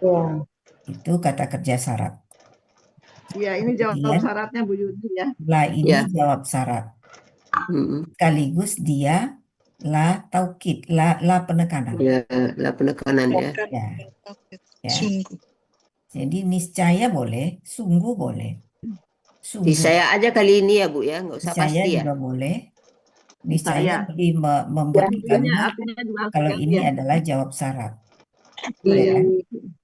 Ya. Itu kata kerja syarat. Iya, ini jawab syaratnya Bu Yudi ya. La ini jawab syarat. Sekaligus dia la taukid, la penekanan. Ya, la penekanan ya. Ya. Jadi niscaya boleh, sungguh boleh. Niscaya aja kali ini ya Bu ya, nggak usah niscaya pasti ya. Juga boleh. Niscaya lebih membuat kita kalau ini adalah jawab syarat. Ya.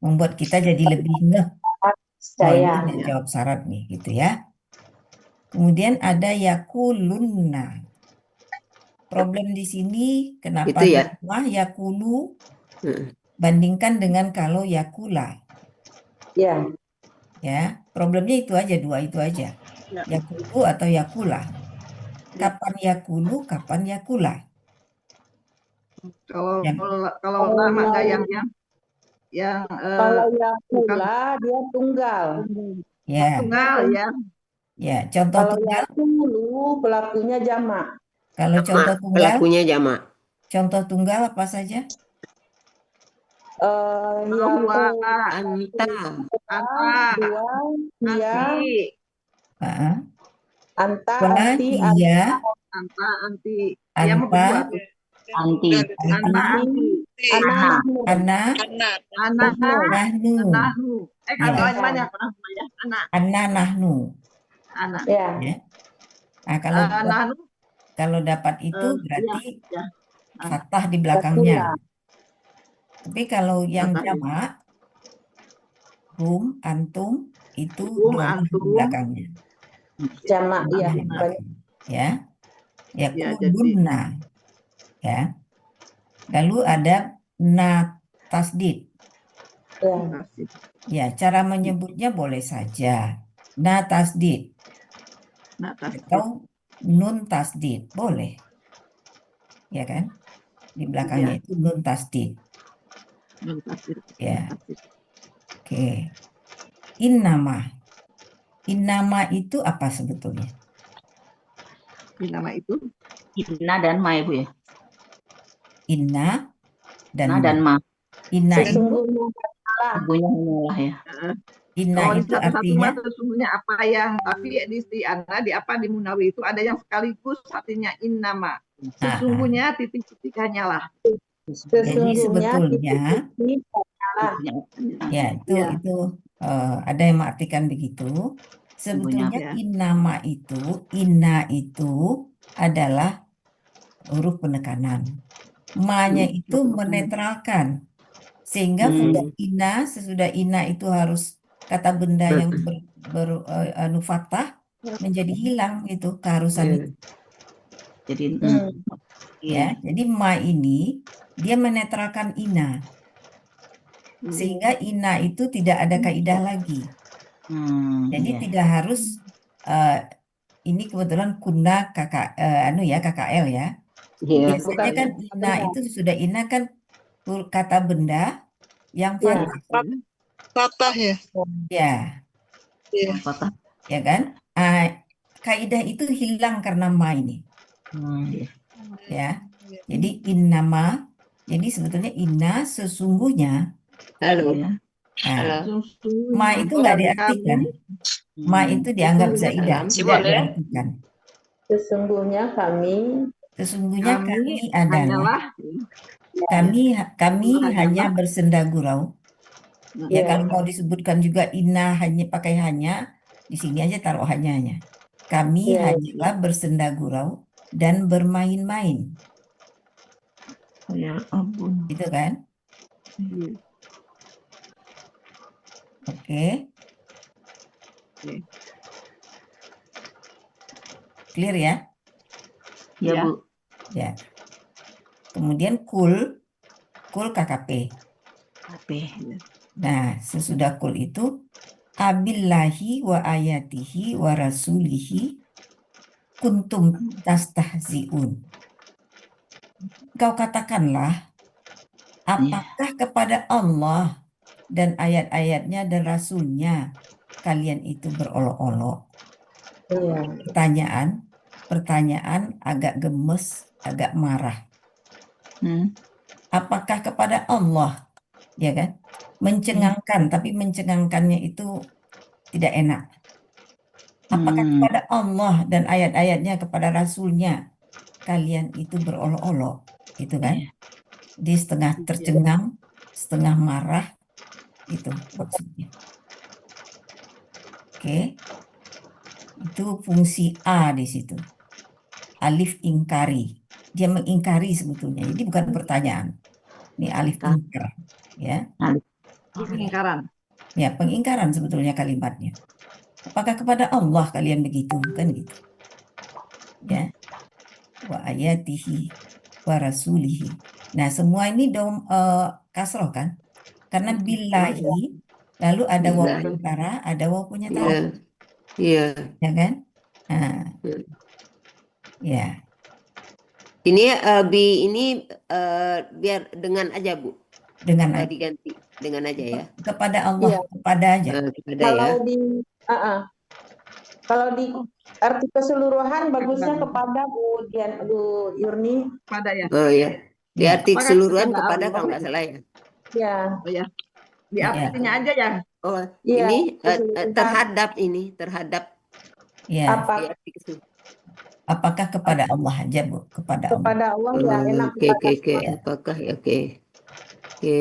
Membuat kita jadi lebih ngeh. Ini jawab syarat nih, gitu ya. Kemudian ada yakulunna. Problem di sini kenapa itu ya? Yakulu bandingkan dengan kalau yakula. Ya. Ya, problemnya itu aja, dua itu aja. Yakulu atau yakula. Kapan yakulu, kapan yakula. Kalau lama enggak yang kalau yakula dia tunggal. Ya. Tunggal ya. Ya, contoh kalau tunggal. Yakulu pelakunya jamak. Kalau contoh tunggal pelakunya jamak. Contoh tunggal apa saja? Yang Anta. dua, dia, Anti, Ah, anta, Setelah anti, dia, anta, anti. Dia mau anta, berdua tuh. Anti. Anta, anti, anti. ana, Ana. nahnu. ana, Anak, nahnu, nahnu. Kalau ya, yang banyak ya. Anak, ana, nahnu, anak. Ya. ya. Nah, Nahnu, kalau dapat itu ya, berarti ya. fathah di belakangnya. Betul. Tapi kalau yang Fathah, ya. jamak, hum, antum, itu domah di Antum, belakangnya. Jamak, Domah ya. di belakang. Ya, Ya, jadi yakulunna, ya. Lalu ada na tasdid. Ya. kasih. Ya, cara menyebutnya boleh saja na tasdid Nah, tasdid. atau nun tasdid, boleh. Ya kan? Di belakangnya itu nun tasdid. Nun tasdid. Ya. Tasdid. Oke. Innama. Innama itu apa sebetulnya? Ini nama itu Inna dan ma, Ibu ya. Inna dan Inna dan ma. Inna itu, Sesungguhnya Ibunya hanyalah ya. inna kalau di itu satu-satu artinya, mah sesungguhnya apa yang tapi di isti'anah di apa di munawi itu ada yang sekaligus artinya innama. Sesungguhnya titik-titik hanyalah. jadi sesungguhnya sebetulnya, titik-titik ya Ya. itu ada yang mengartikan begitu. Sebetulnya Ya. innama itu, inna itu adalah huruf penekanan. Ma-nya itu menetralkan. Sehingga sesudah inna itu harus kata benda yang fathah menjadi hilang itu keharusan itu. Jadi Ya, jadi ma ini dia menetralkan inna. Sehingga inna itu tidak ada kaidah lagi. Jadi iya. tidak harus ini kebetulan kunna KKL ya. Iya. Biasanya kan inna itu sudah inna kan kata benda yang fathah. Patah ya. Ya, Patah. ya kan? Kaidah itu hilang karena ma ini. Iya. Ya. Jadi innama, jadi sebetulnya inna sesungguhnya. Halo. Ya. Nah, ma itu nggak diartikan. Ma itu dianggap zaidah, tidak diartikan. Sesungguhnya kami adalah kami hanya bersenda gurau. Ya, kalau mau disebutkan juga inna hanya pakai hanya, di sini aja taruh hanya. Kami hanyalah bersenda gurau dan bermain-main. Ya ampun. Gitu kan? Oke. Clear ya? Ya, Bu. Ya. Kemudian kul KKP. Nah, sesudah kul itu abillahi wa ayatihi wa rasulihi kuntum tastahzi'un. Kau katakanlah, apakah kepada Allah dan ayat-ayatnya dan rasulnya kalian itu berolok-olok? Pertanyaan agak gemes, agak marah. Apakah kepada Allah, ya kan? Mencengangkan, tapi mencengangkannya itu tidak enak. Apakah kepada Allah dan ayat-ayatnya, kepada Rasulnya, kalian itu berolok-olok, gitu kan? Di setengah tercengang, setengah marah, itu maksudnya. Oke, itu fungsi A di situ. Alif ingkari, dia mengingkari sebetulnya. Jadi bukan pertanyaan. Ini alif ingkar, ya. Pengingkaran. Ya, pengingkaran sebetulnya kalimatnya. Apakah kepada Allah kalian begitu? Kan gitu. Ya. Wa ayatihi wa rasulihi. Nah, semua ini kasroh kan? Karena billahi, lalu ada waw antara, ada waw punya tahu. Iya. Ya kan? Nah, ya. Ini biar dengan aja, Bu. Dengan aja. Diganti dengan aja ya. Kepada Allah, kepada aja. Kalau di arti keseluruhan bagusnya kepada Bu Yurni. Pada ya. Oh ya. Di Ya, arti Apakah keseluruhan kepada kepada Allah? kalau nggak salah ya. Ya, Oh ya, di Ya. artinya aja ya. Oh, Iya, ini keseluruhan. terhadap ya. apa di arti keseluruhan. Apakah kepada Allah aja, Bu? Kepada Allah. kepada Allah ya enak Oke, kepada oke. Allah. Apakah ya, oke. Oke.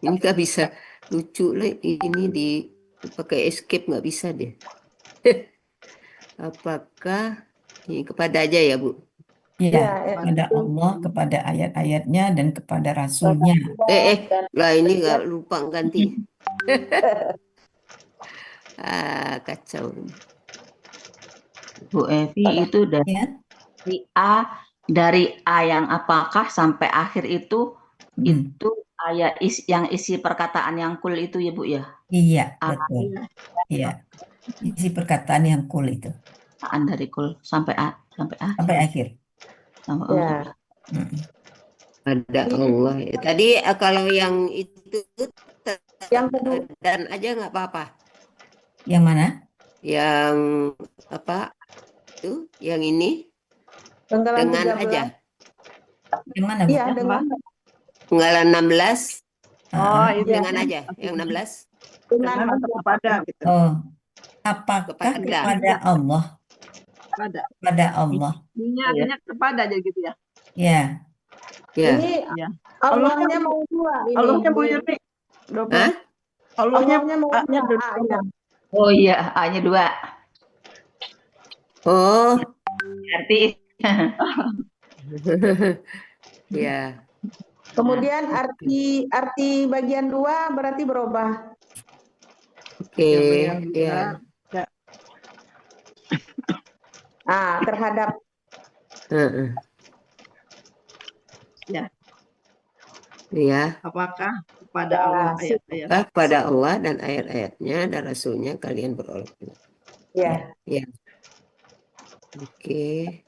Ini nggak bisa lucu lah ini di pakai escape nggak bisa deh. Apakah ini kepada aja ya, Bu? Ya, Ya, kepada Allah, kepada ayat-ayatnya, dan kepada Rasulnya. dan Lah ini nggak lupa ganti. Kacau. Bu Evi itu Ya, dari A yang apakah sampai akhir itu ayat yang isi perkataan yang cool itu ya Bu ya. iya, A. betul. Iya, isi perkataan yang cool itu Perkataan dari cool sampai A sampai akhir. sampai ya. Pada Allah. Ya. Tadi kalau yang itu Yang kedua, dan aja nggak apa-apa. Yang mana? Yang apa? Itu, yang ini Penggalan dengan 13. aja. Yang mana, Bu? Iya, dengan Penggalan 16 Oh, itu dengan aja. Yang 16 dengan kepada gitu. Oh, apakah Kepada. kepada Allah? Kepada Allah. Ini artinya kepada aja gitu ya. Ya, Ya. ini Ya. Allahnya mau dua ini. Allahnya Bu Yurni. Hah? Allahnya mau A-nya dua dua. A-nya. Oh iya, A-nya 2. Oh, Arti ya. Kemudian arti bagian 2 berarti berubah. Oke, Yang ya. Terhadap Heeh. Ya. Ya. Apakah kepada Allah ayat-ayat? Kepada Allah dan ayat-ayatnya dan Rasulnya kalian beroleh. ya. Ya. Oke.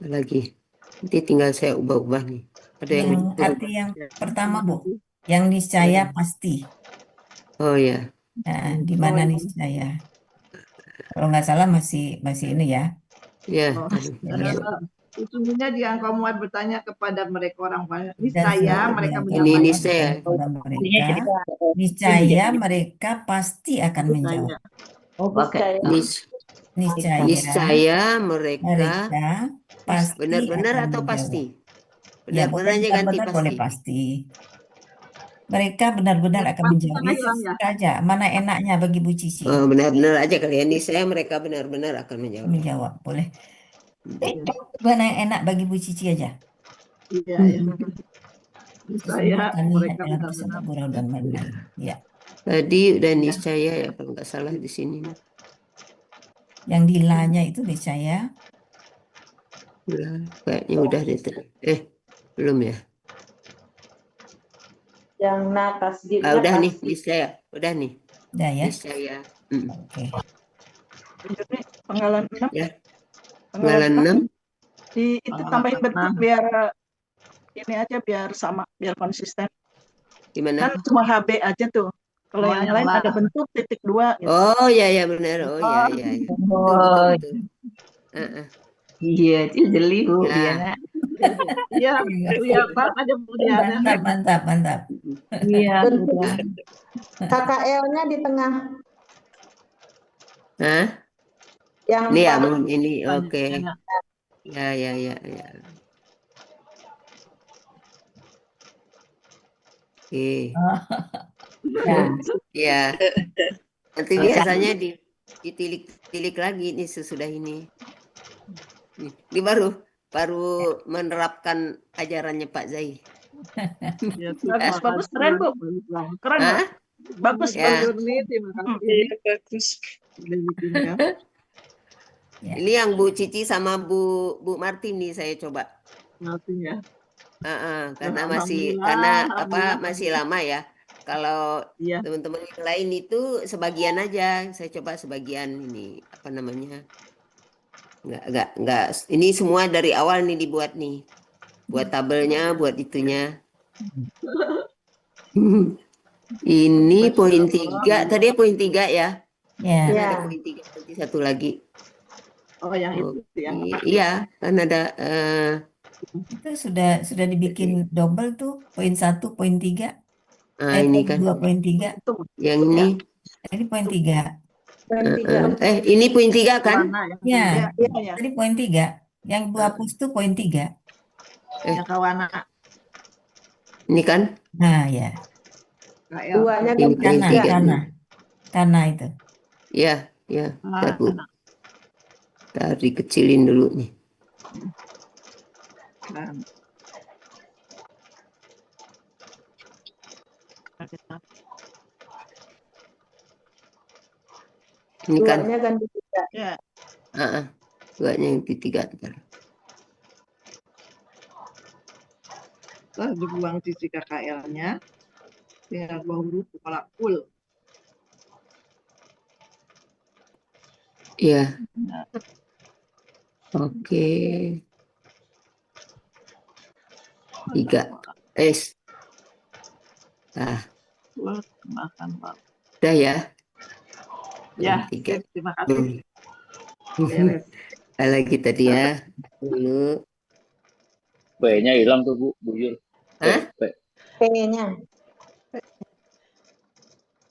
Lagi. Nanti tinggal saya ubah-ubah nih. Ada yang arti yang pertama, Bu. Yang niscaya pasti. Oh ya. Nah, di mana niscaya? Kalau nggak salah masih ini ya. Ya. Sesungguhnya jika engkau muat bertanya kepada mereka orang banyak, Dan mereka Ini menjawab. niscaya mereka pasti akan menjawab. Niscaya mereka pasti benar-benar akan atau menjawab. pasti? Ya, Benar-benarnya ganti benar-benar boleh pasti. Mereka benar-benar akan menjawab. Itu saja. Mana enaknya bagi Bu Cici? Oh, benar-benar aja kalian. Niscaya mereka benar-benar akan menjawab. Menjawab, boleh. Mana yang enak bagi Bu Cici aja? Iya, ya. Niscaya mereka adalah benar-benar. bersama gurau dan lain-lain. Ya. Tadi udah niscaya ya kalau nggak salah di sini. Yang di la-nya itu niscaya. Kayaknya udah deh. Belum ya? Yang nakas di Udah nih, niscaya. Udah nih. Udah ya. Niscaya. Oke. Yurni, penggalan 6. Ya. Penggalan 6. Itu tambahin bentuk biar ini aja biar sama, biar konsisten. Gimana? Kan cuma HB aja tuh. Kalau yang lain ada bentuk titik 2 gitu. Oh ya benar. Oh ya. Betul. Iya, itu jeli Bu. Iya, Pak aja Bu Diana. Mantap. Iya. KKL-nya di tengah. Hah? Yang Ini ya, empat. ini oke. Ya. Oke. Ya. Nanti biasanya ditilik lagi nih sesudah ini. Ini baru menerapkan ajarannya Pak Zai. Bagus, keren Bu. Keren. Bagus. Ya. Bagus. Ini yang Bu Cici sama Bu Martini saya coba. Artinya. Karena masih lama ya. Kalau teman-teman yang lain itu sebagian aja. Saya coba sebagian ini apa namanya? Enggak. Ini semua dari awal nih dibuat nih. Buat tabelnya, buat itunya. Ini poin 3. Tadi poin 3 ya. Ya. Ada poin 3 nanti satu lagi. Oh, yang itu yang Iya, kan ada Itu sudah dibikin double tuh, poin 1, poin 3, ini poin kan 2, poin 3. Itu yang ini. Ini poin 3. Poin 3. Ini poin 3 kan? warna yang Ya, ya, ya, ya. tadi poin 3. Yang dihapus tuh poin 3. yang kawana Ini kan? Nah, ya. KL. Duanya Ini ganti poin Kana, 3 kana. nih. Kana itu. Ya, ya. Bentar, Bu. Kana. Tadi kecilin dulu nih. Kana. Ini kan? duanya ganti 3. Ya. Duanya yang ketiga. Bentar. Setelah dibuang sisi KKL-nya, tinggal buang huruf kepala kul. Iya. Oke. 3. S. Nah, Kul makan Pak. udah ya. Ya, 3. terima kasih. Lagi tadi ya. Dulu. B-nya hilang tuh Bu, buyur. Hah? P-nya.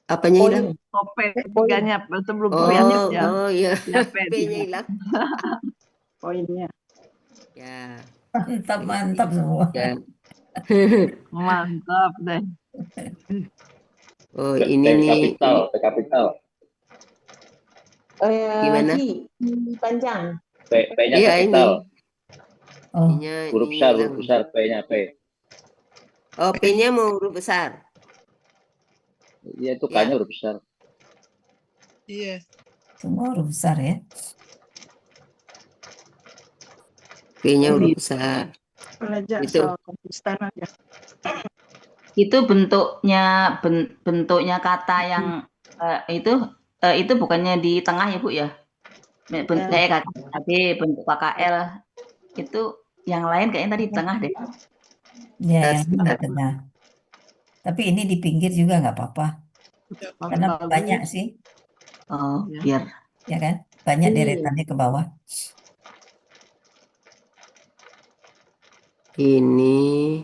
Apanya hilang? P3-nya sebelum Oh, poinnya. oh iya. Ya, P-nya hilang. Poinnya. Ya. Mantap semua. Ya. Mantap deh. Oh, ini nih. P kapital. Gimana? I panjang. P-nya Iya, kapital. Oh, Ininya Huruf ini besar, hilang. huruf besar, P-nya P. Oh, P-nya mau huruf besar. Iya, itu Ya. K-nya huruf besar. Iya. semua huruf besar ya. P-nya huruf besar. Belajar Itu. soal konsisten aja. Itu bentuknya kata yang itu bukannya di tengah ya Bu ya? Bentuk KKL itu yang lain kayaknya tadi di tengah deh. Ya, yang ini di tengah. Tapi ini di pinggir juga nggak apa-apa. Karena banyak sih, Oh, biar ya kan? Banyak deretannya ke bawah. Ini.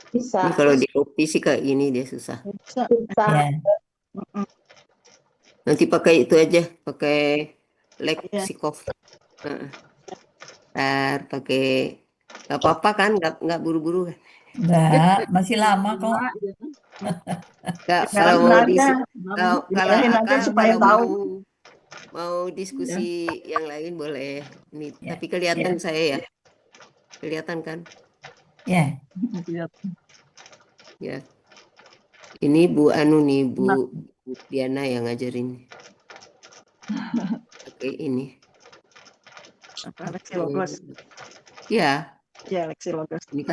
Bisa. Ini kalau di OP sih kayak gini dia susah. Bisa. Ya. Nanti pakai itu aja, pakai leksikov. Ntar pakai nggak apa-apa kan, nggak buru-buru kan? Nggak, masih lama kok. Nggak, kalau mau kalau aja supaya tahu. mau diskusi yang lain boleh. Ini Ya. tapi kelihatan saya ya, kelihatan kan? Ya. Ya. Ini Bu Anu nih, Bu Diana yang ngajarin. Oke, ini. Leksilogos. Ya. Ya, leksilogos. Ini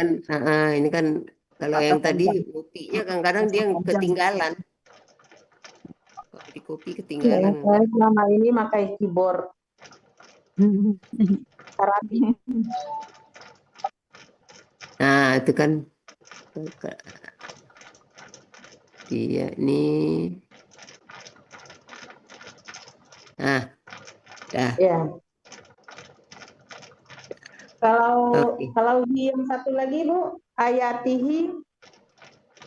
kan kalau yang tadi kopinya kadang-kadang dia ketinggalan. Kalau di kopi ketinggalan. Saya selama ini pakai keyboard. Terapi. Nah, itu kan dia nih. Nah, dah. Ya. Kalau di yang satu lagi Bu, ayatihi.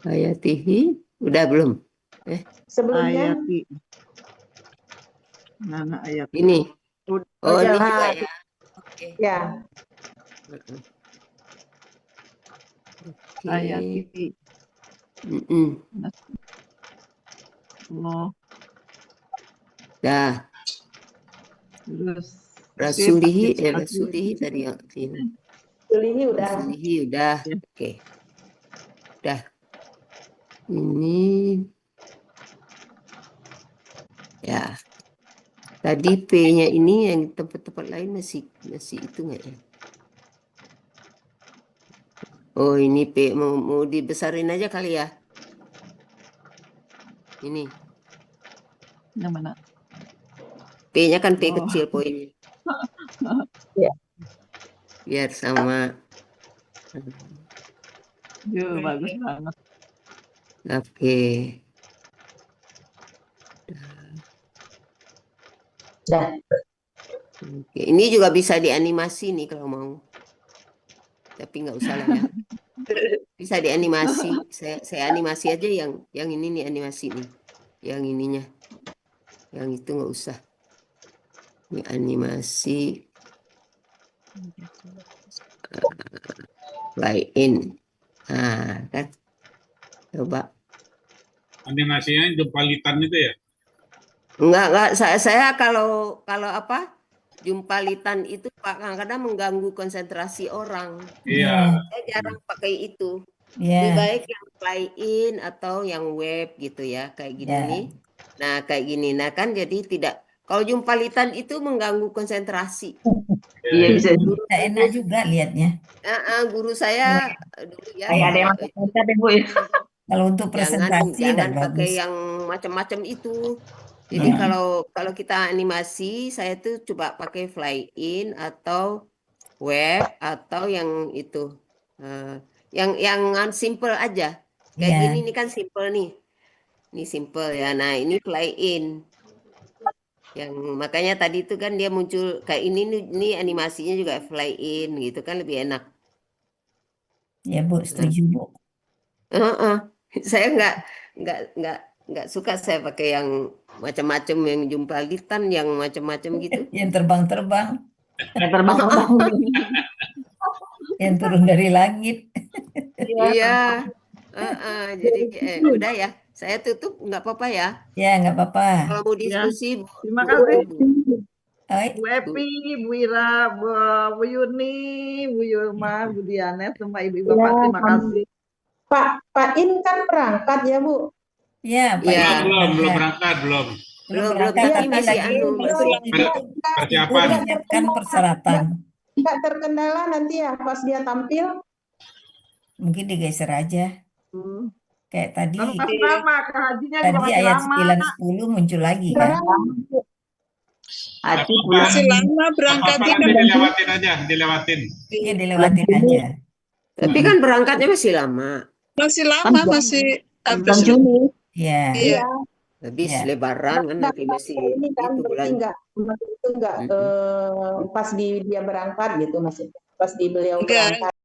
Ayatihi, udah belum? Sebelumnya. Ayati. Mana ayat? Ini. Oh, ini juga ya. Oke. Ya. Ayati. Dah. Terus Rasulihi tadi ya. Rasulihi udah. Rasulihi udah. Oke. Udah. Ini ya. Tadi P-nya ini yang tempat-tempat lain masih itu nggak ya? Oh, ini P mau dibesarin aja kali ya. Ini. Yang mana? P-nya kan P kecil poinnya. Ya. Biar sama. Bagus banget. Oke. Dah. Oke, ini juga bisa dianimasi nih kalau mau. Tapi nggak usah lah ya. Bisa dianimasi. Saya animasi aja yang ini nih animasi nih. Yang ininya. Yang itu nggak usah. Ini animasi. Play in. Nah, kan. Coba. Animasinya jumpalitan itu ya? Enggak. Saya kalau apa? Jumpalitan itu kadang-kadang mengganggu konsentrasi orang. Iya. Saya jarang pakai itu. Iya. Lebih baik yang play in atau yang web gitu ya, kayak gini Ya. nih. Nah, kayak gini. Nah, kan jadi tidak. Kalau jumpalitan itu mengganggu konsentrasi. Iya bisa. Tidak enak juga lihatnya. Guru saya dulu ya. Kayak ada yang macam-macam ya Bu ya. Kalau untuk presentasi Jangan tidak pakai bagus. yang macam-macam itu. Jadi kalau kita animasi, saya tuh coba pakai fly in atau web atau yang itu, yang simple aja. Kayak Iya. gini, ini kan simple nih. Ini simple ya. Nah ini fly in. Yang makanya tadi itu kan dia muncul kayak ini animasinya juga fly in gitu kan lebih enak. Ya Bu, setuju Bu. Saya nggak suka saya pakai yang macam-macam, yang jumpalitan, yang macam-macam gitu. Yang terbang-terbang, Yang terbang-terbang. yang turun dari langit. Iya. Jadi udah ya. Saya tutup nggak apa-apa ya. Ya, nggak apa-apa. Kalau mau diskusi, Terima kasih. Baik. Bu Epi, Bu Ira, Bu Yuni, Bu Yulma, Bu Dianet, semua ibu bapak, terima kasih. Pak In kan berangkat ya Bu? Ya, Pak. Iya. Belum berangkat, belum. Belum berangkat, tapi tapi masih lagi Persiapan. menyiapkan persyaratan. Nggak terkendala nanti ya pas dia tampil? Mungkin digeser aja. Kayak tadi. Masih lama, ke hajinya juga Tadi masih ayat lama. 9-10 muncul lagi kan? Hati Masih lama berangkatnya kan dilewatin aja, dilewatin. Iya, dilewatin aja. Tapi kan berangkatnya masih lama. Masih lama, masih bulan Juni. Iya. Iya. Habis Ya. lebaran kan nanti masih Ini kan itu berarti bulan. nggak pas dia berangkat gitu masih pas di beliau Enggak. berangkat.